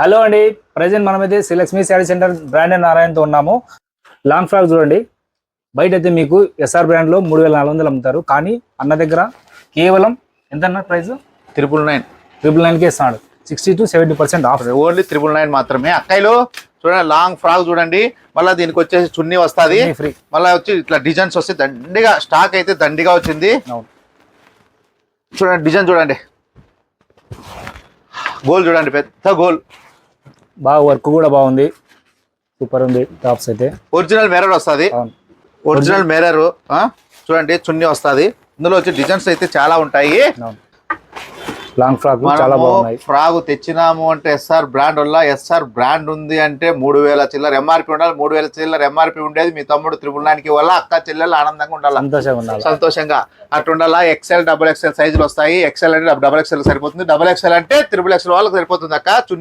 Hello అండి, present మనమైతే Srilakshmi sari centre brand and నారాయణతో ఉన్నాము. లాంగ్ ఫ్రాక్ చూడండి, బయట అయితే మీకు ఎస్ఆర్ బ్రాండ్ లో 3400 అమ్ముతారు. కానీ అన్న దగ్గర కేవలం ఎంత అన్న ప్రైస్ 999 కే ఇస్తాడు. 60 to 70% ఆఫ్. ఓన్లీ 999 మాత్రమే. అక్కాయిలు చూడండి, లాంగ్ ఫ్రాక్ చూడండి. మళ్ళీ దీనికి వచ్చేసి చున్నీ వస్తుంది ఫ్రీ. మళ్ళీ వచ్చి ఇట్లా డిజైన్స్ వస్తే దండిగా స్టాక్ అయితే దండిగా వచ్చింది. చూడండి డిజైన్ చూడండి, గోల్ చూడండి, పెద్ద గోల్, బాగా వర్క్ కూడా బాగుంది, సూపర్ ఉంది. టాప్స్ అయితే ఒరిజినల్ మిర్రర్ వస్తుంది, ఒరిజినల్ మిర్రర్ చూడండి. చున్నీ వస్తుంది. ఇందులో వచ్చి డిజైన్స్ అయితే చాలా ఉంటాయి. లాంగ్ ఫ్రాక్ చాలా బాగున్నాయి. ఫ్రాక్ తెచ్చినాము అంటే ఎస్ఆర్ బ్రాండ్ వల్ల, ఎస్ఆర్ బ్రాండ్ ఉంది అంటే 3000 చిల్లర ఎంఆర్పి ఉండాలి. 3000 చిల్లర ఎంఆర్పి ఉండేది మీ తమ్ముడు 999 వల్ల అక్క చెల్లెలు ఆనందంగా ఉండాలి, సంతోషంగా అట్లా ఉండాలా. ఎక్సెల్, డబుల్ ఎక్సెల్ సైజులు వస్తాయి. ఎక్సెల్ అంటే డబుల్ ఎక్సెల్ సరిపోతుంది, డబుల్ ఎక్సెల్ అంటే 3XL వాళ్ళకి సరిపోతుంది అక్క. చున్నీ